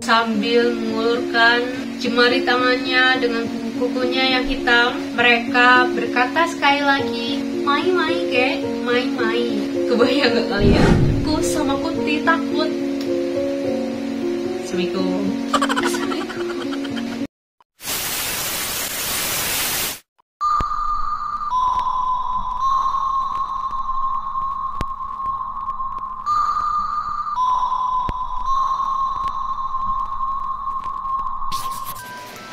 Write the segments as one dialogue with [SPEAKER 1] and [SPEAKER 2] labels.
[SPEAKER 1] Sambil mengulurkan jemari tangannya dengan kuku-kukunya yang hitam, mereka berkata sekali lagi, "Mai-mai kek, mai-mai." Kebayang gak kalian? Ku sama Kunti takut. Assalamualaikum.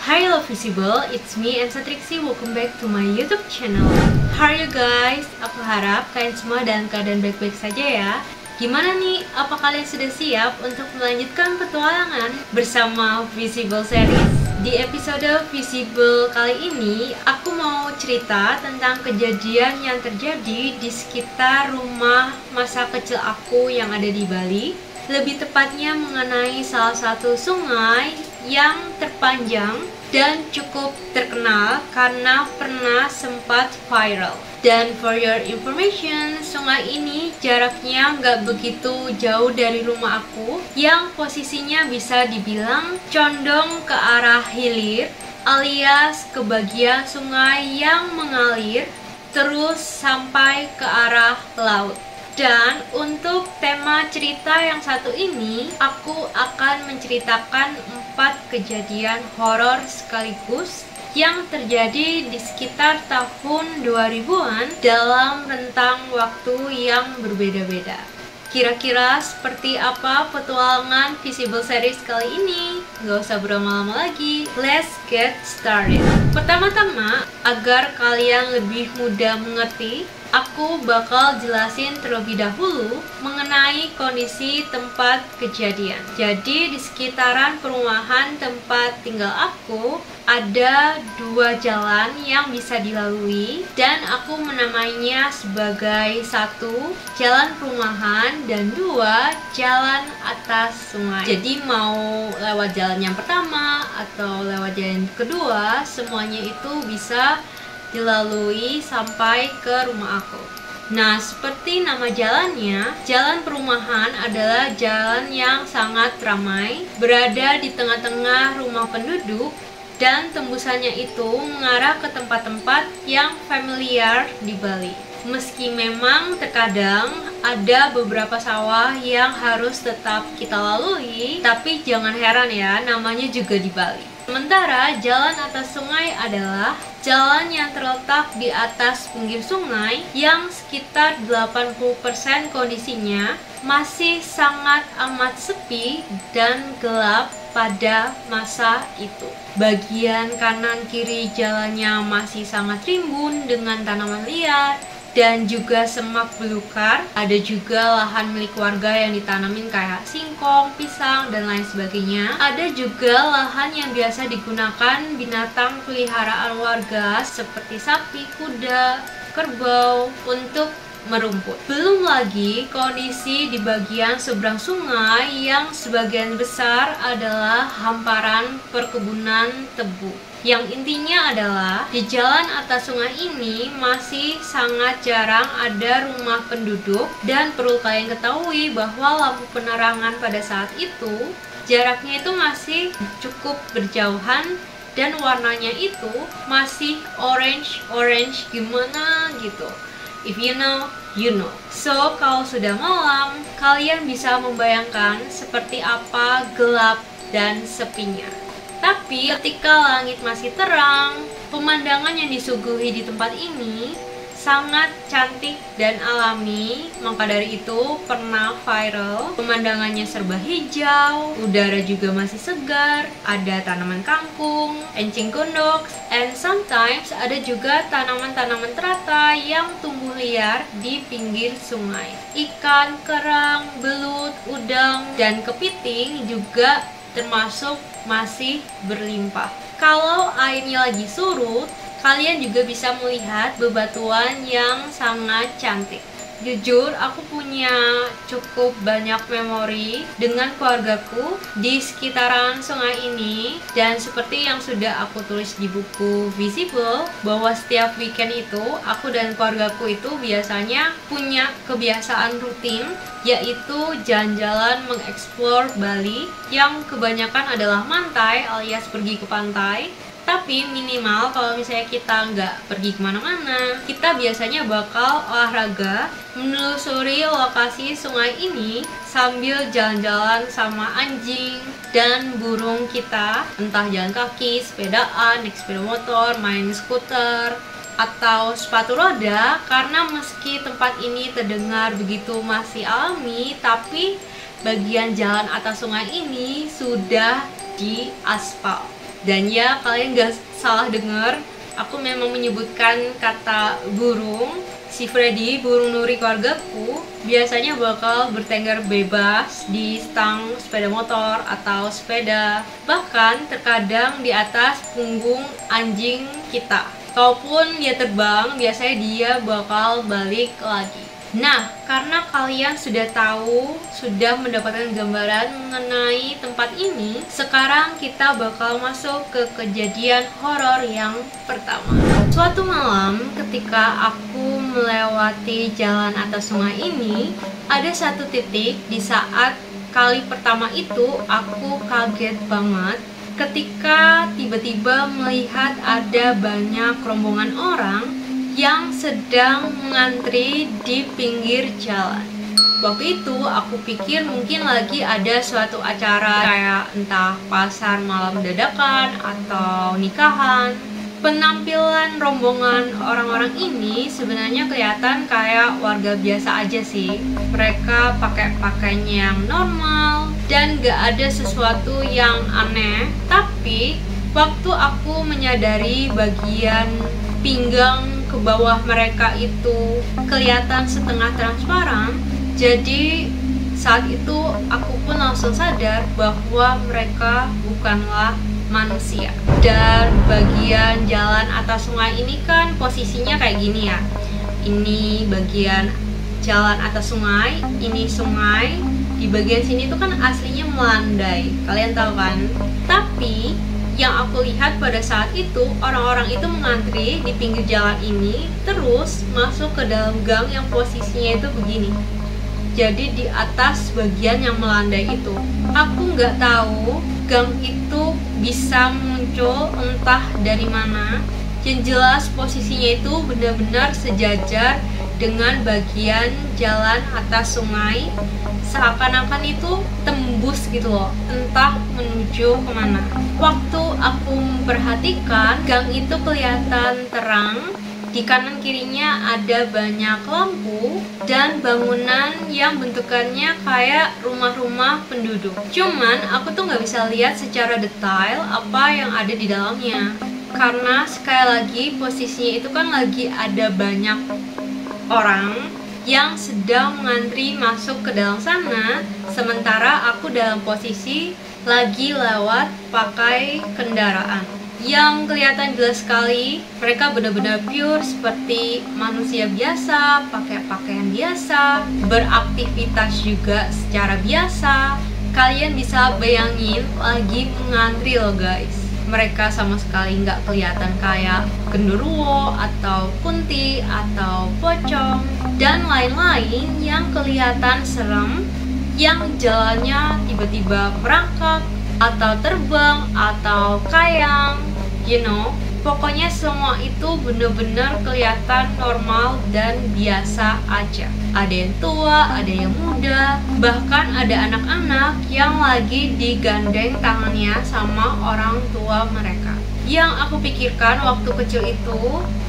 [SPEAKER 1] Hi Hello Visible, it's me Ensa Trixie. Welcome back to my YouTube channel. How are you guys? Aku harap kalian semua dalam keadaan baik-baik saja ya. Gimana nih? Apa kalian sudah siap untuk melanjutkan petualangan bersama Visible Series? Di episode Visible kali ini, aku mau cerita tentang kejadian yang terjadi di sekitar rumah masa kecil aku yang ada di Bali. Lebih tepatnya mengenai salah satu sungai yang terpanjang dan cukup terkenal karena pernah sempat viral. Dan for your information, sungai ini jaraknya nggak begitu jauh dari rumah aku, yang posisinya bisa dibilang condong ke arah hilir, alias ke bagian sungai yang mengalir terus sampai ke arah laut. Dan untuk tema cerita yang satu ini, aku akan menceritakan 4 kejadian horor sekaligus yang terjadi di sekitar tahun 2000-an dalam rentang waktu yang berbeda-beda. Kira-kira seperti apa petualangan Visible Series kali ini? Gak usah berlama-lama lagi, let's get started. Pertama-tama, agar kalian lebih mudah mengerti, aku bakal jelasin terlebih dahulu mengenai kondisi tempat kejadian. Jadi di sekitaran perumahan tempat tinggal aku ada 2 jalan yang bisa dilalui, dan aku menamainya sebagai 1 jalan perumahan dan 2 jalan atas sungai. Jadi mau lewat jalan yang pertama atau lewat jalan kedua, semuanya itu bisa dilalui sampai ke rumah aku. Nah, seperti nama jalannya, jalan perumahan adalah jalan yang sangat ramai, berada di tengah-tengah rumah penduduk, dan tembusannya itu mengarah ke tempat-tempat yang familiar di Bali. Meski memang terkadang ada beberapa sawah yang harus tetap kita lalui, tapi jangan heran ya, namanya juga di Bali. Sementara jalan atas sungai adalah jalan yang terletak di atas pinggir sungai yang sekitar 80% kondisinya masih sangat amat sepi dan gelap pada masa itu. Bagian kanan kiri jalannya masih sangat rimbun dengan tanaman liar dan juga semak belukar. Ada juga lahan milik warga yang ditanamin kayak singkong, pisang, dan lain sebagainya. Ada juga lahan yang biasa digunakan binatang peliharaan warga seperti sapi, kuda, kerbau untuk merumput. Belum lagi kondisi di bagian seberang sungai yang sebagian besar adalah hamparan perkebunan tebu. Yang intinya adalah di jalan atas sungai ini masih sangat jarang ada rumah penduduk, dan perlu kalian ketahui bahwa lampu penerangan pada saat itu jaraknya itu masih cukup berjauhan dan warnanya itu masih orange gimana gitu. If you know, you know. So, kalau sudah malam, kalian bisa membayangkan seperti apa gelap dan sepinya. Tapi ketika langit masih terang, pemandangan yang disuguhi di tempat ini sangat cantik dan alami. Maka dari itu pernah viral. Pemandangannya serba hijau, udara juga masih segar, ada tanaman kangkung, encing gondok, and sometimes ada juga tanaman-tanaman teratai yang tumbuh liar di pinggir sungai. Ikan, kerang, belut, udang, dan kepiting juga termasuk masih berlimpah. Kalau airnya lagi surut, kalian juga bisa melihat bebatuan yang sangat cantik. Jujur, aku punya cukup banyak memori dengan keluargaku di sekitaran sungai ini. Dan seperti yang sudah aku tulis di buku Visible, bahwa setiap weekend itu aku dan keluargaku itu biasanya punya kebiasaan rutin, yaitu jalan-jalan mengeksplor Bali, yang kebanyakan adalah mantai alias pergi ke pantai. Tapi minimal kalau misalnya kita nggak pergi kemana-mana, kita biasanya bakal olahraga menelusuri lokasi sungai ini sambil jalan-jalan sama anjing dan burung kita, entah jalan kaki, sepedaan, naik sepeda motor, main skuter, atau sepatu roda. Karena meski tempat ini terdengar begitu masih alami, tapi bagian jalan atas sungai ini sudah diaspal. Dan ya, kalian gak salah dengar, aku memang menyebutkan kata burung. Si Freddy, burung nuri keluargaku, biasanya bakal bertengger bebas di stang sepeda motor atau sepeda, bahkan terkadang di atas punggung anjing kita. Kalaupun dia terbang, biasanya dia bakal balik lagi. Nah, karena kalian sudah tahu, sudah mendapatkan gambaran mengenai tempat ini, sekarang kita bakal masuk ke kejadian horor yang pertama. Suatu malam ketika aku melewati jalan atas sungai ini, ada satu titik di saat kali pertama itu aku kaget banget ketika tiba-tiba melihat ada banyak rombongan orang yang sedang mengantri di pinggir jalan. Waktu itu aku pikir mungkin lagi ada suatu acara kayak entah pasar malam dadakan atau nikahan. Penampilan rombongan orang-orang ini sebenarnya kelihatan kayak warga biasa aja sih. Mereka pakai pakaian yang normal dan gak ada sesuatu yang aneh. Tapi waktu aku menyadari bagian pinggang ke bawah mereka itu kelihatan setengah transparan, jadi saat itu aku pun langsung sadar bahwa mereka bukanlah manusia. Dan bagian jalan atas sungai ini kan posisinya kayak gini ya. Ini bagian jalan atas sungai, ini sungai. Di bagian sini tuh kan aslinya melandai, kalian tahu kan? Tapi yang aku lihat pada saat itu, orang-orang itu mengantri di pinggir jalan ini, terus masuk ke dalam gang yang posisinya itu begini. Jadi di atas bagian yang melandai itu, aku nggak tahu gang itu bisa muncul entah dari mana. Yang jelas posisinya itu benar-benar sejajar dengan bagian jalan atas sungai, seakan-akan itu tembus gitu loh, entah menuju kemana. Waktu aku memperhatikan, gang itu kelihatan terang, di kanan kirinya ada banyak lampu dan bangunan yang bentukannya kayak rumah-rumah penduduk. Cuman aku tuh nggak bisa lihat secara detail apa yang ada di dalamnya, karena sekali lagi posisinya itu kan lagi ada banyak orang yang sedang mengantri masuk ke dalam sana, sementara aku dalam posisi lagi lewat pakai kendaraan yang kelihatan jelas sekali. Mereka benar-benar pure seperti manusia biasa, pakai pakaian biasa, beraktivitas juga secara biasa. Kalian bisa bayangin lagi mengantri loh guys. Mereka sama sekali nggak kelihatan kayak genderuwo atau kunti atau pocong dan lain-lain yang kelihatan serem, yang jalannya tiba-tiba merangkak atau terbang atau kayang, you know. Pokoknya semua itu bener-bener kelihatan normal dan biasa aja. Ada yang tua, ada yang muda, bahkan ada anak-anak yang lagi digandeng tangannya sama orang tua mereka. Yang aku pikirkan waktu kecil itu,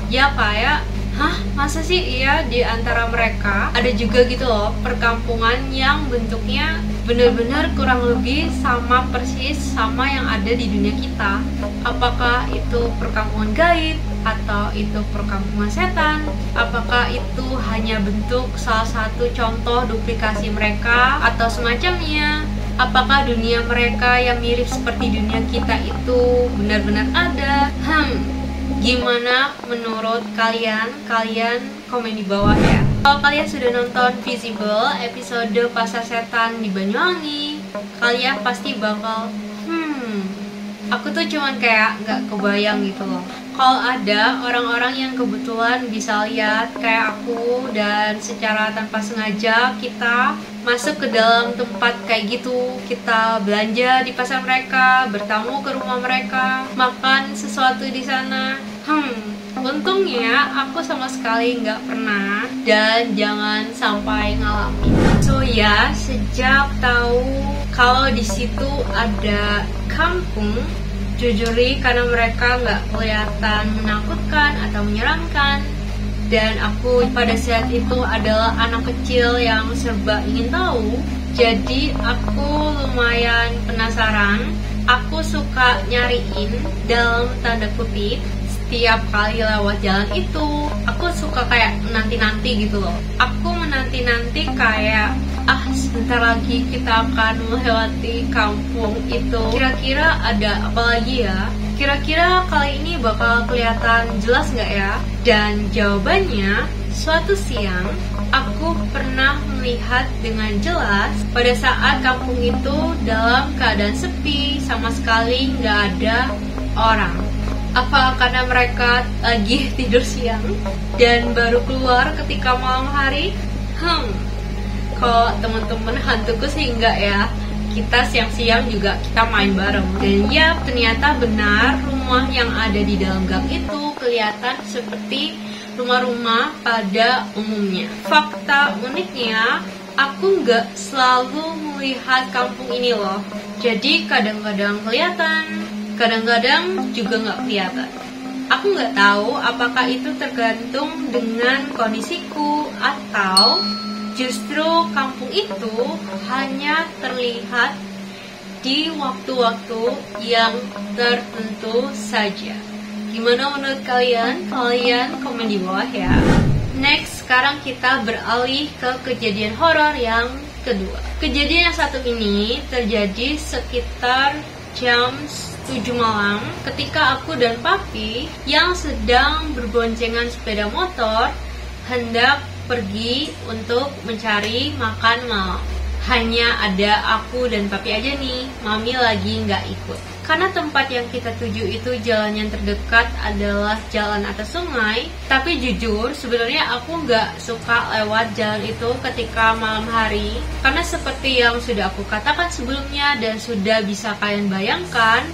[SPEAKER 1] ya kayak, hah, masa sih iya di antara mereka ada juga gitu loh perkampungan yang bentuknya benar-benar kurang lebih sama persis sama yang ada di dunia kita. Apakah itu perkampungan gaib atau itu perkampungan setan? Apakah itu hanya bentuk salah satu contoh duplikasi mereka atau semacamnya? Apakah dunia mereka yang mirip seperti dunia kita itu benar-benar ada? Gimana menurut kalian? Kalian komen di bawah ya. Kalau kalian sudah nonton Visible episode Pasar Setan di Banyuwangi, kalian pasti bakal aku tuh cuman kayak gak kebayang gitu loh. Kalau ada orang-orang yang kebetulan bisa lihat kayak aku dan secara tanpa sengaja kita masuk ke dalam tempat kayak gitu, kita belanja di pasar mereka, bertamu ke rumah mereka, makan sesuatu di sana. Untungnya aku sama sekali nggak pernah dan jangan sampai ngalamin. So ya, sejak tahu kalau di situ ada kampung, jujuri karena mereka nggak kelihatan menakutkan atau menyeramkan, dan aku pada saat itu adalah anak kecil yang serba ingin tahu, jadi aku lumayan penasaran. Aku suka nyariin dalam tanda kutip setiap kali lewat jalan itu. Aku suka kayak nanti-nanti gitu loh. Aku menanti-nanti kayak sebentar lagi kita akan melewati kampung itu. Kira-kira ada apa lagi ya? Kira-kira kali ini bakal kelihatan jelas nggak ya? Dan jawabannya, suatu siang aku pernah melihat dengan jelas pada saat kampung itu dalam keadaan sepi, sama sekali nggak ada orang. Apa karena mereka lagi tidur siang dan baru keluar ketika malam hari? Kalau teman-teman hantuku sih enggak ya. Kita siang-siang juga kita main bareng. Dan ya, ternyata benar rumah yang ada di dalam gang itu kelihatan seperti rumah-rumah pada umumnya. Fakta uniknya, aku nggak selalu melihat kampung ini loh. Jadi kadang-kadang kelihatan, kadang-kadang juga nggak kelihatan. Aku nggak tahu apakah itu tergantung dengan kondisiku atau justru kampung itu hanya terlihat di waktu-waktu yang tertentu saja. Gimana menurut kalian? Kalian komen di bawah ya. Next, sekarang kita beralih ke kejadian horor yang kedua. Kejadian yang satu ini terjadi sekitar jam 7 malam ketika aku dan papi yang sedang berboncengan sepeda motor hendak pergi untuk mencari makan malam. Hanya ada aku dan papi aja nih, mami lagi nggak ikut. Karena tempat yang kita tuju itu jalan yang terdekat adalah jalan atas sungai. Tapi jujur, sebenarnya aku nggak suka lewat jalan itu ketika malam hari. Karena seperti yang sudah aku katakan sebelumnya dan sudah bisa kalian bayangkan,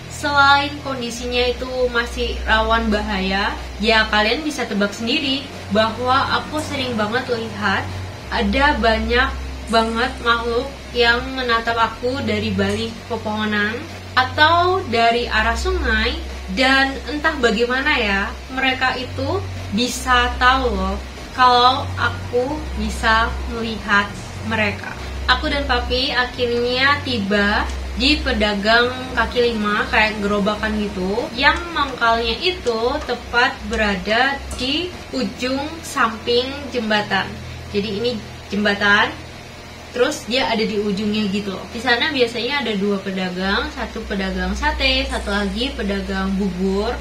[SPEAKER 1] selain kondisinya itu masih rawan bahaya, ya kalian bisa tebak sendiri bahwa aku sering banget lihat ada banyak banget makhluk yang menatap aku dari balik pepohonan atau dari arah sungai. Dan entah bagaimana ya, mereka itu bisa tahu loh kalau aku bisa melihat mereka. Aku dan papi akhirnya tiba di pedagang kaki lima, kayak gerobakan gitu, yang mangkalnya itu tepat berada di ujung samping jembatan. Jadi ini jembatan, terus dia ada di ujungnya gitu. Di sana biasanya ada dua pedagang, satu pedagang sate, satu lagi pedagang bubur,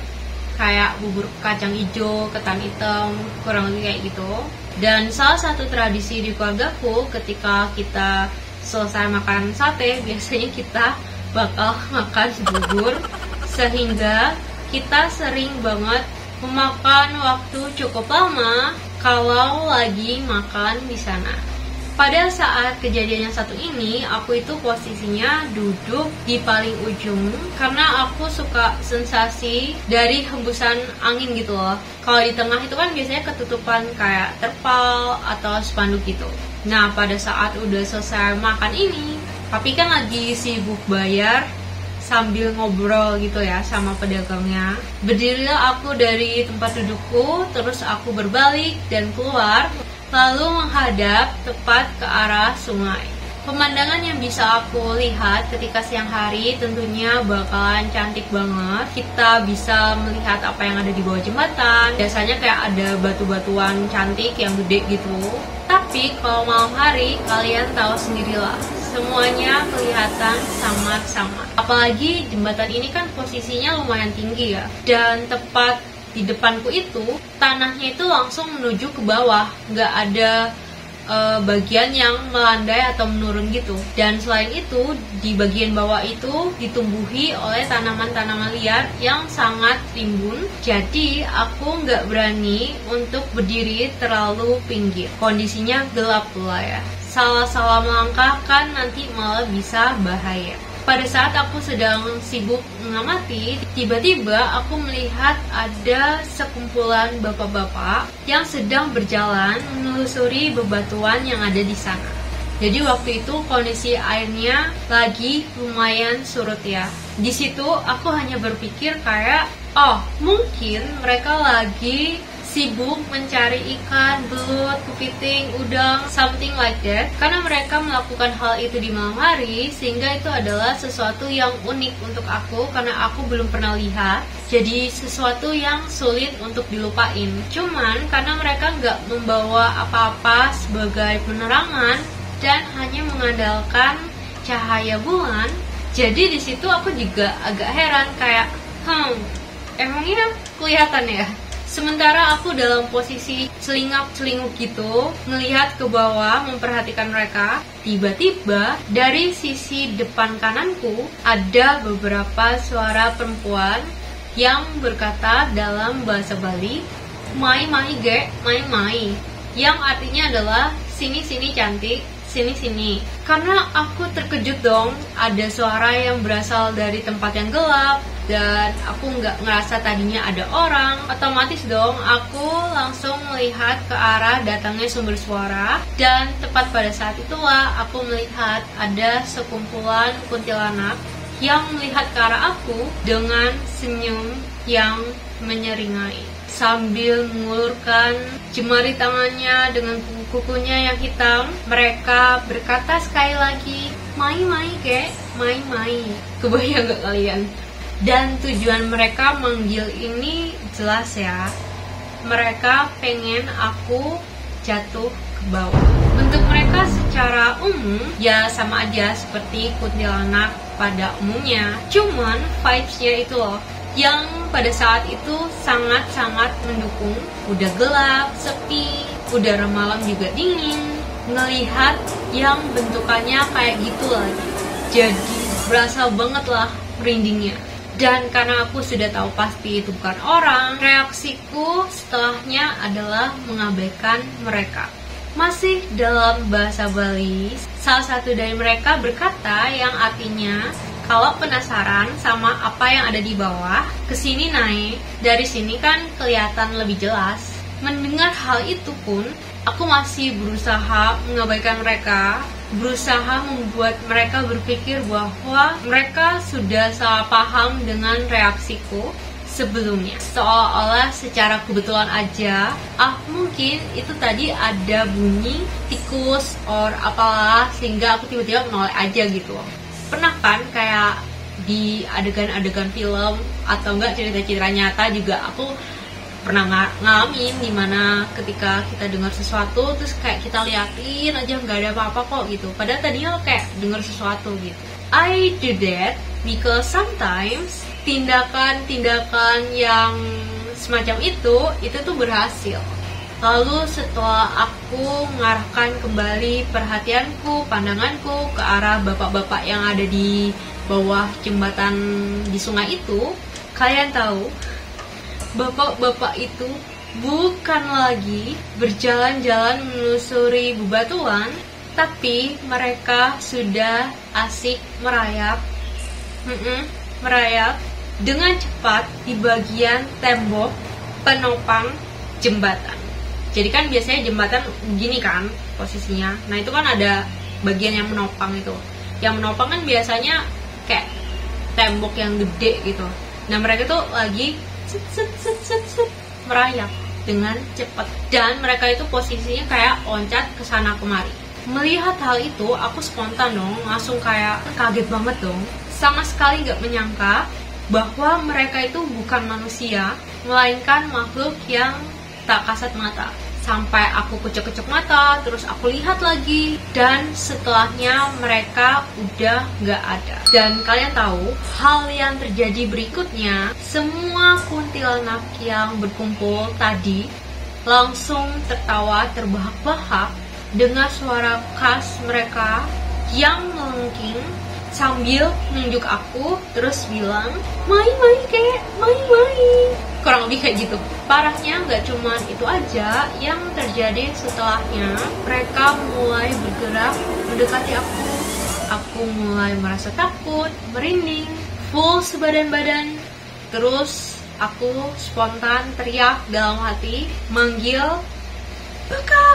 [SPEAKER 1] kayak bubur kacang hijau, ketan hitam, kurang lebih kayak gitu. Dan salah satu tradisi di keluargaku ketika kita selesai makan sate, biasanya kita bakal makan bubur, sehingga kita sering banget memakan waktu cukup lama kalau lagi makan di sana. Pada saat kejadian yang satu ini, aku itu posisinya duduk di paling ujung karena aku suka sensasi dari hembusan angin gitu loh. Kalau di tengah itu kan biasanya ketutupan kayak terpal atau spanduk gitu. Nah, pada saat udah selesai makan ini, papi kan lagi sibuk bayar sambil ngobrol gitu ya sama pedagangnya. Berdirilah aku dari tempat dudukku, terus aku berbalik dan keluar, lalu menghadap tepat ke arah sungai. Pemandangan yang bisa aku lihat ketika siang hari tentunya bakalan cantik banget. Kita bisa melihat apa yang ada di bawah jembatan. Biasanya kayak ada batu-batuan cantik yang gede gitu. Tapi kalau malam hari, kalian tahu sendirilah, semuanya kelihatan samar-samar. Apalagi jembatan ini kan posisinya lumayan tinggi ya, dan tepat di depanku itu tanahnya itu langsung menuju ke bawah, nggak ada bagian yang melandai atau menurun gitu. Dan selain itu, di bagian bawah itu ditumbuhi oleh tanaman-tanaman liar yang sangat rimbun. Jadi aku nggak berani untuk berdiri terlalu pinggir. Kondisinya gelap pula ya. Salah-salah melangkah kan nanti malah bisa bahaya. Pada saat aku sedang sibuk mengamati, tiba-tiba aku melihat ada sekumpulan bapak-bapak yang sedang berjalan menelusuri bebatuan yang ada di sana. Jadi waktu itu kondisi airnya lagi lumayan surut ya. Di situ aku hanya berpikir kayak, oh mungkin mereka lagi sibuk mencari ikan, belut, kepiting, udang, something like that. Karena mereka melakukan hal itu di malam hari, sehingga itu adalah sesuatu yang unik untuk aku karena aku belum pernah lihat. Jadi sesuatu yang sulit untuk dilupain. Cuman karena mereka nggak membawa apa-apa sebagai penerangan dan hanya mengandalkan cahaya bulan, jadi di situ aku juga agak heran kayak, emangnya kelihatan ya? Sementara aku dalam posisi celingak-celinguk gitu, ngelihat ke bawah memperhatikan mereka, tiba-tiba dari sisi depan kananku ada beberapa suara perempuan yang berkata dalam bahasa Bali, mai ge, mai, yang artinya adalah sini cantik, sini. Karena aku terkejut dong, ada suara yang berasal dari tempat yang gelap dan aku nggak ngerasa tadinya ada orang. Otomatis dong aku langsung melihat ke arah datangnya sumber suara, dan tepat pada saat itulah aku melihat ada sekumpulan kuntilanak yang melihat ke arah aku dengan senyum yang menyeringai sambil mengulurkan jemari tangannya dengan kukunya yang hitam. Mereka berkata sekali lagi, mai kek, mai. Kebayang gak kalian? Dan tujuan mereka manggil ini jelas ya, mereka pengen aku jatuh ke bawah. Bentuk mereka secara umum ya sama aja seperti kuntilanak pada umumnya, cuman vibes-nya itu loh yang pada saat itu sangat-sangat mendukung. Udah gelap, sepi, udara malam juga dingin, ngelihat yang bentukannya kayak gitu lagi, jadi berasa banget lah merindingnya. Dan karena aku sudah tahu pasti itu bukan orang, reaksiku setelahnya adalah mengabaikan mereka. Masih dalam bahasa Bali, salah satu dari mereka berkata yang artinya, kalau penasaran sama apa yang ada di bawah, kesini naik, dari sini kan kelihatan lebih jelas. Mendengar hal itu pun, aku masih berusaha mengabaikan mereka, berusaha membuat mereka berpikir bahwa mereka sudah salah paham dengan reaksiku sebelumnya. Seolah-olah secara kebetulan aja, mungkin itu tadi ada bunyi tikus or apalah, sehingga aku tiba-tiba menoleh aja gitu. Pernah kan kayak di adegan-adegan film atau enggak cerita-cerita nyata juga aku pernah ngalamin dimana ketika kita dengar sesuatu terus kayak kita liatin aja nggak ada apa-apa kok gitu, padahal tadinya kayak dengar sesuatu gitu. I do that because sometimes tindakan-tindakan yang semacam itu tuh berhasil. Lalu setelah aku mengarahkan kembali perhatianku, pandanganku ke arah bapak-bapak yang ada di bawah jembatan di sungai itu, kalian tahu, bapak-bapak itu bukan lagi berjalan-jalan menelusuri bebatuan, tapi mereka sudah asik merayap dengan cepat di bagian tembok penopang jembatan. Jadi kan biasanya jembatan gini kan posisinya. Nah itu kan ada bagian yang menopang itu. Yang menopang kan biasanya kayak tembok yang gede gitu. Nah mereka tuh lagi set merayap dengan cepat. Dan mereka itu posisinya kayak loncat ke sana kemari. Melihat hal itu aku spontan dong, langsung kayak kaget banget dong. Sama sekali gak menyangka bahwa mereka itu bukan manusia, melainkan makhluk yang tak kasat mata. sampai aku kucek-kucek mata, terus aku lihat lagi, dan setelahnya mereka udah gak ada. Dan kalian tahu, hal yang terjadi berikutnya, semua kuntilanak yang berkumpul tadi langsung tertawa terbahak-bahak dengan suara khas mereka yang melengking sambil nunjuk aku, terus bilang, "Mai, kek, mai." Kurang lebih kayak gitu. Parahnya nggak cuman itu aja yang terjadi setelahnya. Mereka mulai bergerak mendekati aku. Aku mulai merasa takut, merinding, full sebadan-badan. Terus aku spontan teriak dalam hati, manggil, "Peka,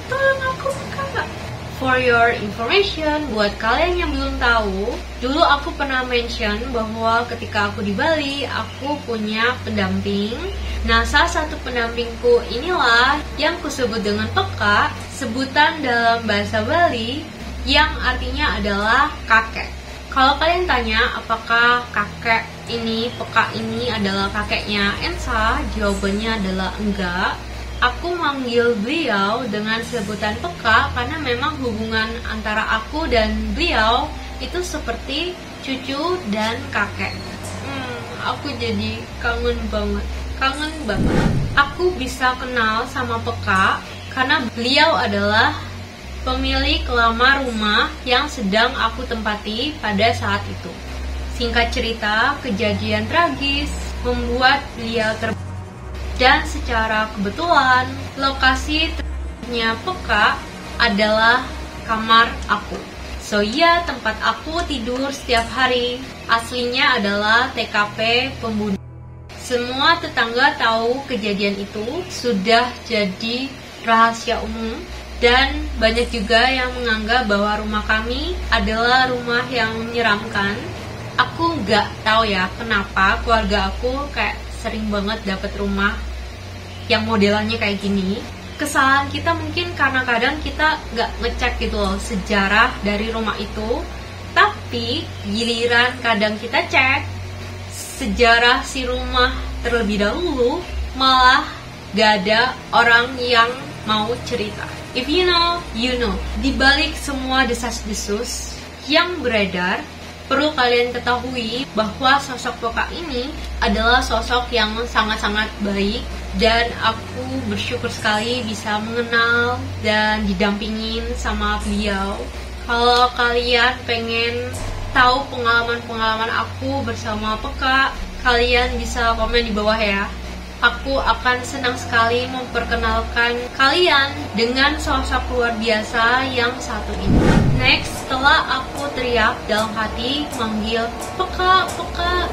[SPEAKER 1] tolong aku, Peka." For your information, buat kalian yang belum tahu, dulu aku pernah mention bahwa ketika aku di Bali, aku punya pendamping. Nah, salah satu pendampingku inilah yang kusebut dengan Peka, sebutan dalam bahasa Bali yang artinya adalah kakek. Kalau kalian tanya apakah kakek ini, Peka ini adalah kakeknya Ensa, jawabannya adalah enggak. Aku manggil beliau dengan sebutan Peka karena memang hubungan antara aku dan beliau itu seperti cucu dan kakek. Aku jadi kangen banget. Aku bisa kenal sama Peka karena beliau adalah pemilik lama rumah yang sedang aku tempati pada saat itu. Singkat cerita, kejadian tragis membuat beliau dan secara kebetulan, lokasi terakhirnya Peka adalah kamar aku. So ya, tempat aku tidur setiap hari. Aslinya adalah TKP pembunuhan. Semua tetangga tahu kejadian itu, sudah jadi rahasia umum. Dan banyak juga yang menganggap bahwa rumah kami adalah rumah yang menyeramkan. Aku nggak tahu ya kenapa keluarga aku kayak sering banget dapat rumah yang modelannya kayak gini. Kesalahan kita mungkin karena kadang kita nggak ngecek gitu loh sejarah dari rumah itu. Tapi giliran kadang kita cek sejarah si rumah terlebih dahulu, malah gak ada orang yang mau cerita. If you know, you know. Di balik semua desas-desus yang beredar, perlu kalian ketahui bahwa sosok Peka ini adalah sosok yang sangat-sangat baik, dan aku bersyukur sekali bisa mengenal dan didampingin sama beliau. Kalau kalian pengen tahu pengalaman-pengalaman aku bersama Peka, kalian bisa komen di bawah ya. Aku akan senang sekali memperkenalkan kalian dengan sosok luar biasa yang satu ini. Next, setelah aku teriak dalam hati manggil, "Peka,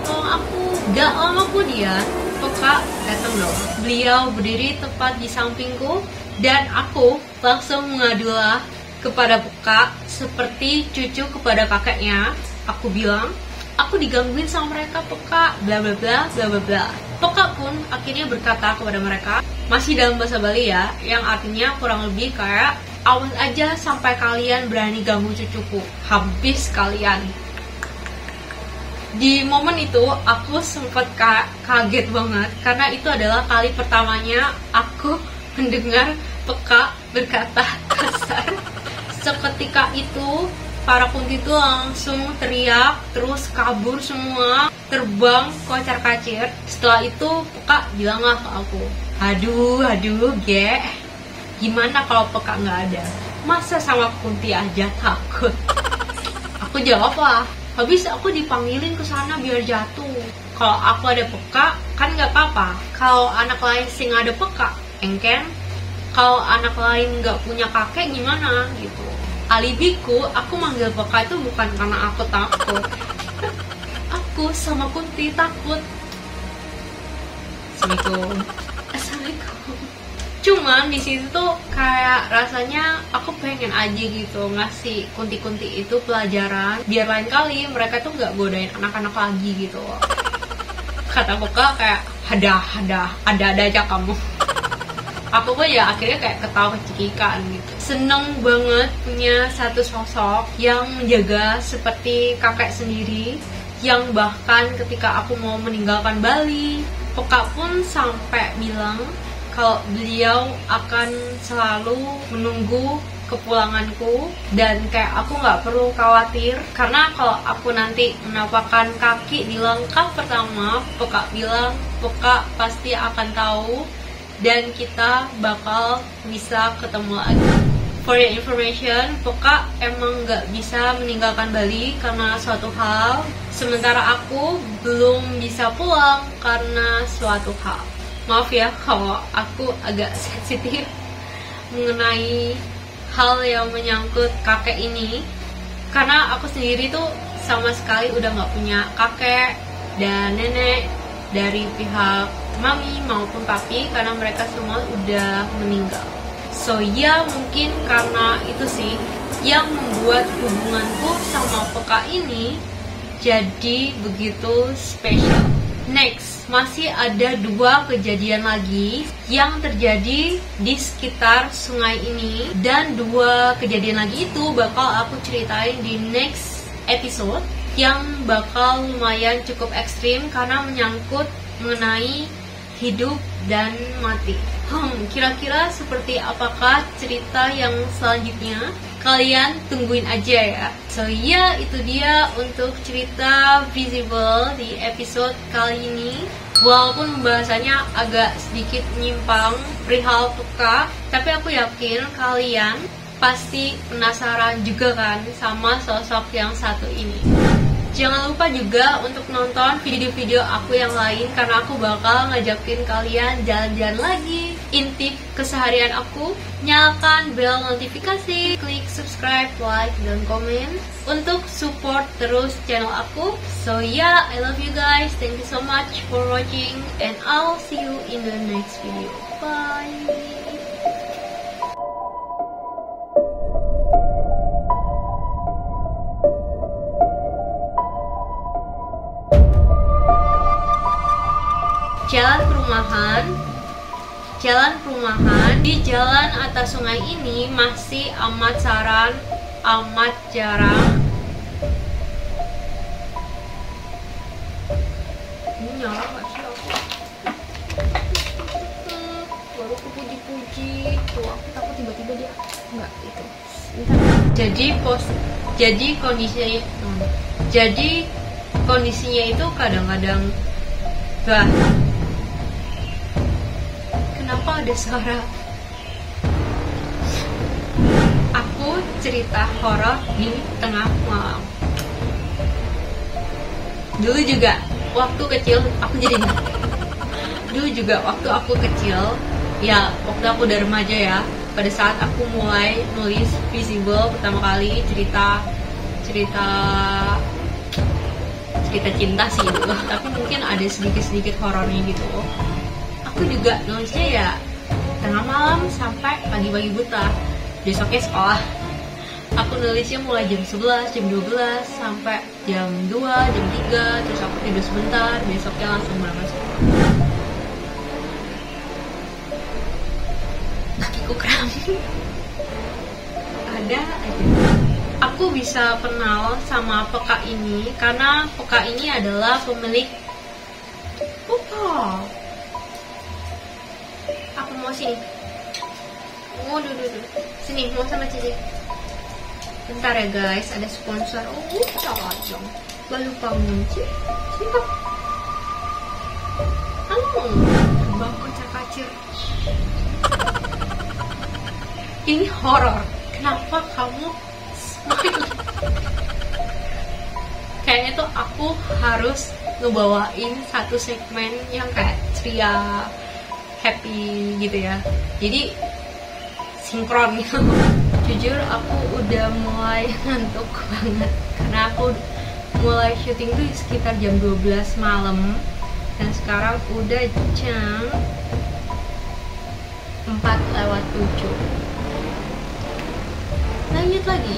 [SPEAKER 1] tolong aku." Gak lama kemudian, Peka datang dong. Beliau berdiri tepat di sampingku, dan aku langsung mengadulah kepada Peka seperti cucu kepada kakeknya. Aku bilang, "Aku digangguin sama mereka, Peka, bla bla bla bla bla bla." Peka pun akhirnya berkata kepada mereka, masih dalam bahasa Bali ya, yang artinya kurang lebih kayak, "Awas aja sampai kalian berani ganggu cucuku, habis kalian." Di momen itu aku sempat kaget banget karena itu adalah kali pertamanya aku mendengar Peka berkata kasar. Seketika itu para kunti itu langsung teriak, terus kabur semua, terbang kocar-kacir. Setelah itu Peka bilanglah ke aku, aduh, ge, gimana kalau Peka nggak ada? Masa sama kunti aja takut?" Aku jawab lah, habis aku dipanggilin ke sana biar jatuh. Kalau aku ada Peka, kan nggak apa-apa. Kalau anak lain sih nggak ada Peka, engken. Kalau anak lain nggak punya kakek gimana gitu. Alibiku, aku manggil Peka itu bukan karena aku takut. Aku sama Kunti takut. Assalamualaikum. Cuman di situ tuh kayak rasanya aku pengen aja gitu ngasih kunti-kunti itu pelajaran biar lain kali mereka tuh nggak godain anak-anak lagi gitu. Kata Peka kayak, ada aja kamu. Aku pun ya akhirnya kayak ketawa cekikan gitu. Seneng banget punya satu sosok yang menjaga seperti kakek sendiri, yang bahkan ketika aku mau meninggalkan Bali, Peka pun sampai bilang, kalau beliau akan selalu menunggu kepulanganku, dan kayak aku nggak perlu khawatir karena kalau aku nanti menapakkan kaki di langkah pertama, Peka bilang Peka pasti akan tahu dan kita bakal bisa ketemu lagi. For your information, Peka emang nggak bisa meninggalkan Bali karena suatu hal, sementara aku belum bisa pulang karena suatu hal. Maaf ya kalau aku agak sensitif mengenai hal yang menyangkut kakek ini, karena aku sendiri tuh sama sekali udah nggak punya kakek dan nenek dari pihak mami maupun papi karena mereka semua udah meninggal. So ya mungkin karena itu sih yang membuat hubunganku sama Peka ini jadi begitu spesial. Next, masih ada 2 kejadian lagi yang terjadi di sekitar sungai ini, dan 2 kejadian lagi itu bakal aku ceritain di next episode yang bakal lumayan cukup ekstrim karena menyangkut mengenai hidup dan mati. Kira-kira seperti apakah cerita yang selanjutnya? Kalian tungguin aja ya. So ya, itu dia untuk cerita Visible di episode kali ini. Walaupun pembahasannya agak sedikit menyimpang perihal Peka, tapi aku yakin kalian pasti penasaran juga kan sama sosok yang satu ini. Jangan lupa juga untuk nonton video-video aku yang lain karena aku bakal ngajakin kalian jalan-jalan lagi, intip keseharian aku. Nyalakan bel notifikasi, klik subscribe, like, dan komen untuk support terus channel aku. So yeah, I love you guys. Thank you so much for watching and I'll see you in the next video. Bye. Jalan perumahan di jalan atas sungai ini masih amat jarang. Ini nyala gak sih aku? Baru kepuji-puji. Tuh aku takut tiba-tiba dia nggak itu. Jadi kondisinya itu kadang-kadang kenapa ada suara? Aku cerita horor di tengah malam. Dulu juga waktu kecil waktu aku kecil, ya waktu aku udah remaja ya, pada saat aku mulai nulis Visible pertama kali, cerita cinta sih gitu, tapi mungkin ada sedikit horornya gitu. Aku juga nulisnya ya tengah malam sampai pagi-pagi buta. Besoknya sekolah. Aku nulisnya mulai jam 11, jam 12 sampai jam 2, jam 3, terus aku tidur sebentar, besoknya langsung berangkat sekolah. Kakiku kram. Ada aja. Aku bisa kenal sama Peka ini karena Peka ini adalah pemilik Aku mau sini. Sini, mau sama Cici. Bentar ya guys, ada sponsor. Cocok. Baru pangunci. Sini. Halo. Bang kocak-kacir. Ini horor. Kenapa kamu kayaknya tuh aku harus ngebawain satu segmen yang kayak ceria, happy gitu ya, jadi sinkron gitu. Jujur aku udah mulai ngantuk banget karena aku mulai syuting tuh sekitar jam 12 malam dan sekarang udah jam 4:07. Lanjut lagi.